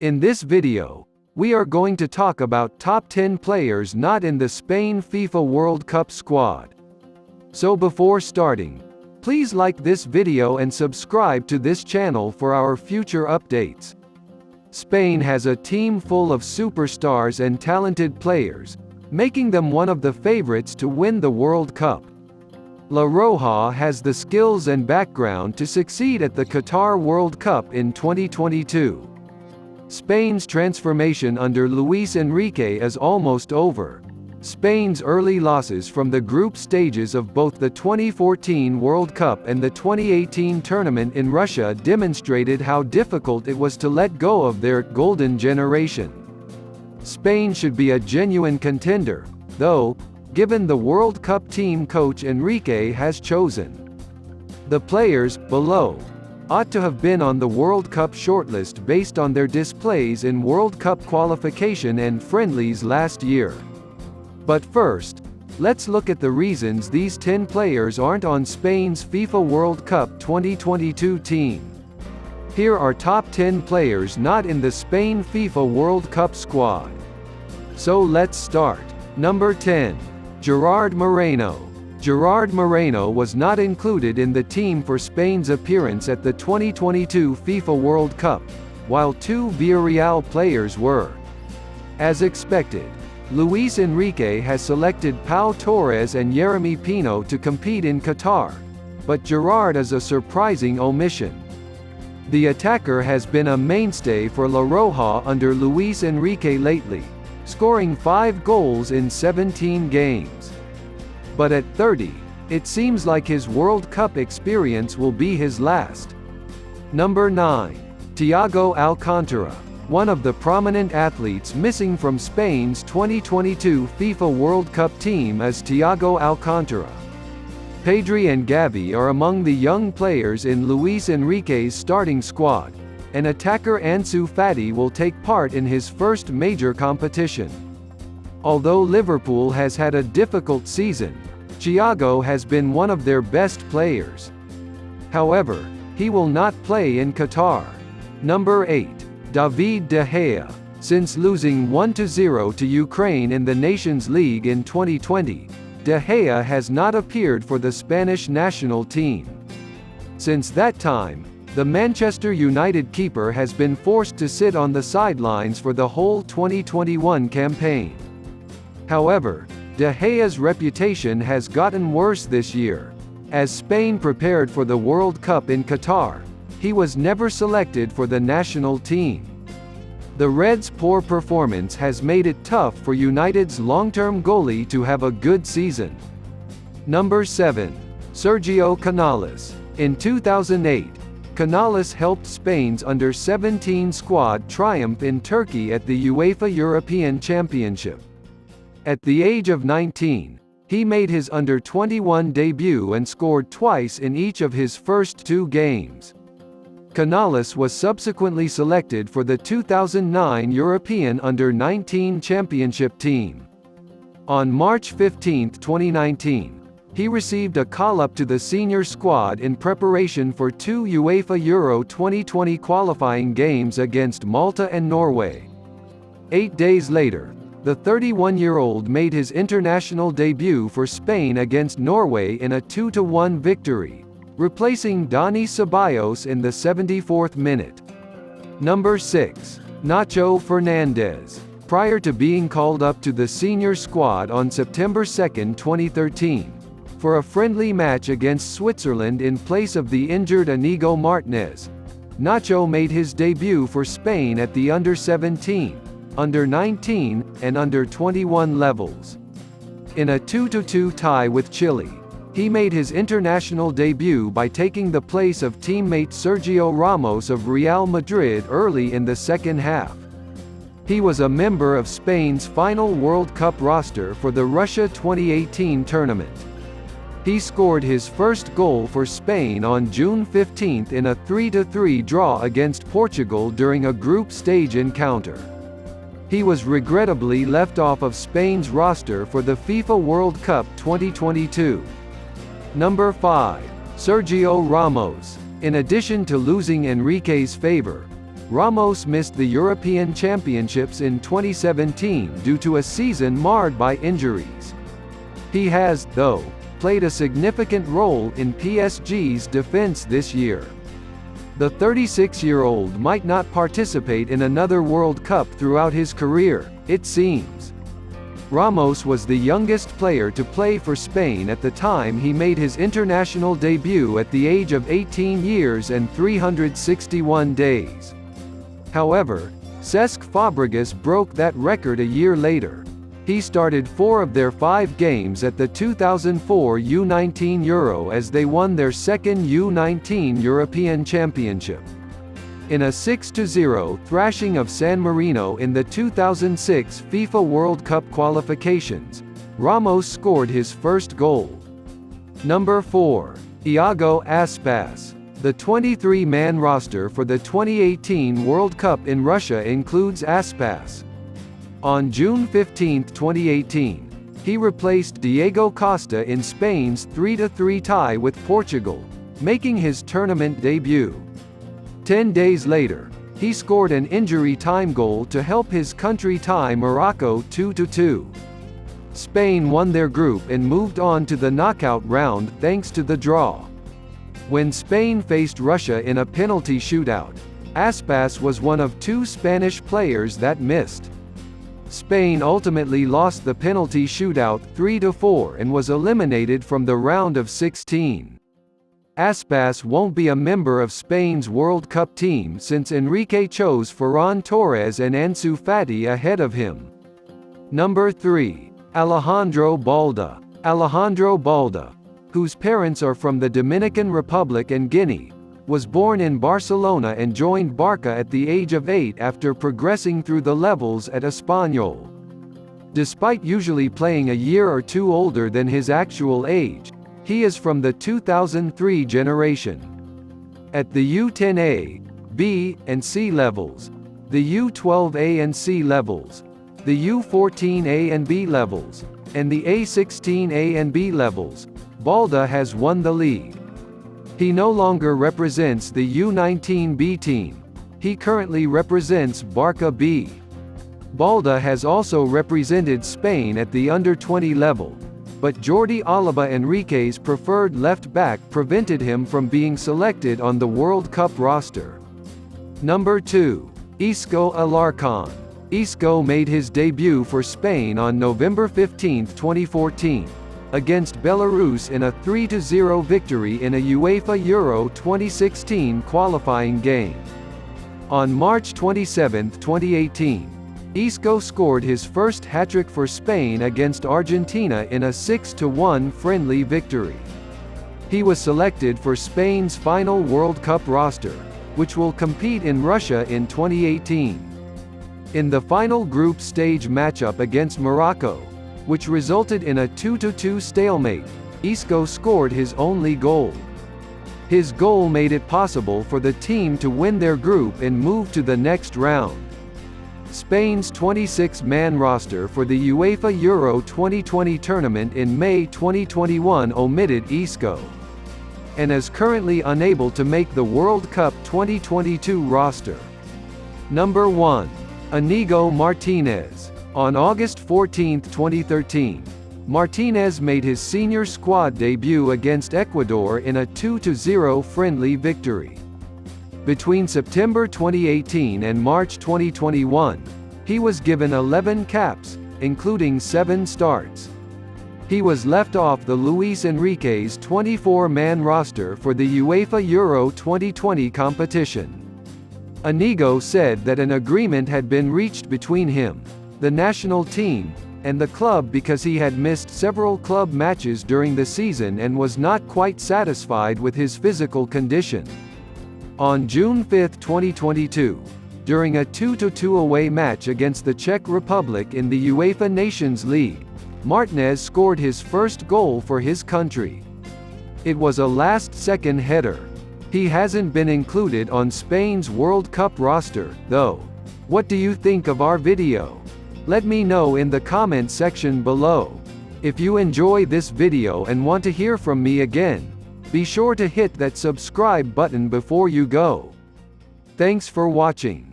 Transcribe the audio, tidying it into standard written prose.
In this video, we are going to talk about top 10 players not in the Spain FIFA World Cup squad. So before starting, please like this video and subscribe to this channel for our future updates. Spain has a team full of superstars and talented players, making them one of the favorites to win the World Cup. La Roja has the skills and background to succeed at the Qatar World Cup in 2022. Spain's transformation under Luis Enrique is almost over. Spain's early losses from the group stages of both the 2014 World Cup and the 2018 tournament in Russia demonstrated how difficult it was to let go of their golden generation. Spain should be a genuine contender, though, given the World Cup team coach Enrique has chosen. The players, below, ought to have been on the World Cup shortlist based on their displays in World Cup qualification and friendlies last year. But first, let's look at the reasons these 10 players aren't on Spain's FIFA World Cup 2022 team. Here are top 10 players not in the Spain FIFA World Cup squad. So let's start. Number 10. Gerard Moreno. Gerard Moreno was not included in the team for Spain's appearance at the 2022 FIFA World Cup, while two Villarreal players were. As expected, Luis Enrique has selected Pau Torres and Yeremy Pino to compete in Qatar, but Gerard is a surprising omission. The attacker has been a mainstay for La Roja under Luis Enrique lately, scoring 5 goals in 17 games. But at 30, it seems like his World Cup experience will be his last. Number 9. Thiago Alcantara. One of the prominent athletes missing from Spain's 2022 FIFA World Cup team is Thiago Alcantara. Pedri and Gavi are among the young players in Luis Enrique's starting squad, and attacker Ansu Fati will take part in his first major competition. Although Liverpool has had a difficult season, Thiago has been one of their best players. However, he will not play in Qatar. Number 8. David De Gea. Since losing 1-0 to Ukraine in the Nations League in 2020, De Gea has not appeared for the Spanish national team. Since that time, the Manchester United keeper has been forced to sit on the sidelines for the whole 2021 campaign. However, De Gea's reputation has gotten worse this year. As Spain prepared for the World Cup in Qatar, he was never selected for the national team. The Reds' poor performance has made it tough for United's long-term goalie to have a good season. Number 7. Sergio Canales. In 2008, Canales helped Spain's under-17 squad triumph in Turkey at the UEFA European Championship. At the age of 19, he made his under-21 debut and scored twice in each of his first 2 games. Canales was subsequently selected for the 2009 European Under-19 Championship team. On March 15, 2019, he received a call-up to the senior squad in preparation for 2 UEFA Euro 2020 qualifying games against Malta and Norway. 8 days later, the 31-year-old made his international debut for Spain against Norway in a 2-1 victory, replacing Dani Ceballos in the 74th minute. Number 6. Nacho Fernandez. Prior to being called up to the senior squad on September 2, 2013, for a friendly match against Switzerland in place of the injured Inigo Martinez, Nacho made his debut for Spain at the under-17, under-19, and under-21 levels. In a 2-2 tie with Chile, he made his international debut by taking the place of teammate Sergio Ramos of Real Madrid early in the second half. He was a member of Spain's final World Cup roster for the Russia 2018 tournament. He scored his first goal for Spain on June 15 in a 3-3 draw against Portugal during a group stage encounter. He was regrettably left off of Spain's roster for the FIFA World Cup 2022. Number 5. Sergio Ramos. In addition to losing Enrique's favor, Ramos missed the European Championships in 2017 due to a season marred by injuries. He has, though, played a significant role in PSG's defense this year. The 36-year-old might not participate in another World Cup throughout his career, it seems. Ramos was the youngest player to play for Spain at the time he made his international debut at the age of 18 years and 361 days. However, Cesc Fabregas broke that record a year later. He started 4 of their 5 games at the 2004 U19 Euro as they won their second U19 European Championship. In a 6-0 thrashing of San Marino in the 2006 FIFA World Cup qualifications, Ramos scored his first goal. Number 4. Iago Aspas. The 23-man roster for the 2018 World Cup in Russia includes Aspas. On June 15, 2018, he replaced Diego Costa in Spain's 3-3 tie with Portugal, making his tournament debut. 10 days later, he scored an injury time goal to help his country tie Morocco 2-2. Spain won their group and moved on to the knockout round thanks to the draw. When Spain faced Russia in a penalty shootout, Aspas was one of 2 Spanish players that missed. Spain ultimately lost the penalty shootout 3-4 and was eliminated from the round of 16. Aspas won't be a member of Spain's World Cup team since Enrique chose Ferran Torres and Ansu Fati ahead of him. Number 3. Alejandro Balda. Alejandro Balda, whose parents are from the Dominican Republic and Guinea, was born in Barcelona and joined Barca at the age of 8 after progressing through the levels at Espanyol. Despite usually playing a year or 2 older than his actual age, he is from the 2003 generation. At the U10A, B, and C levels, the U12A and C levels, the U14A and B levels, and the A16A and B levels, Balda has won the league. He no longer represents the U19B team. He currently represents Barca B. Balda has also represented Spain at the under-20 level, but Jordi Alba Enrique's preferred left-back prevented him from being selected on the World Cup roster. Number 2. Isco Alarcón. Isco made his debut for Spain on November 15, 2014, against Belarus in a 3-0 victory in a UEFA Euro 2016 qualifying game. On March 27, 2018, Isco scored his first hat-trick for Spain against Argentina in a 6-1 friendly victory. He was selected for Spain's final World Cup roster, which will compete in Russia in 2018. In the final group stage matchup against Morocco, which resulted in a 2-2 stalemate, Isco scored his only goal. His goal made it possible for the team to win their group and move to the next round. Spain's 26-man roster for the UEFA Euro 2020 tournament in May 2021 omitted Isco, and is currently unable to make the World Cup 2022 roster. Number 1. Inigo Martinez. On August 14, 2013, Martinez made his senior squad debut against Ecuador in a 2-0 friendly victory. Between September 2018 and March 2021, he was given 11 caps, including 7 starts. He was left off the Luis Enrique's 24-man roster for the UEFA Euro 2020 competition. Inigo said that an agreement had been reached between him, the national team, and the club because he had missed several club matches during the season and was not quite satisfied with his physical condition. On June 5, 2022, during a 2-2 away match against the Czech Republic in the UEFA Nations League, Martinez scored his first goal for his country. It was a last-second header. He hasn't been included on Spain's World Cup roster, though. What do you think of our video? Let me know in the comment section below. If you enjoy this video and want to hear from me again, be sure to hit that subscribe button before you go. Thanks for watching.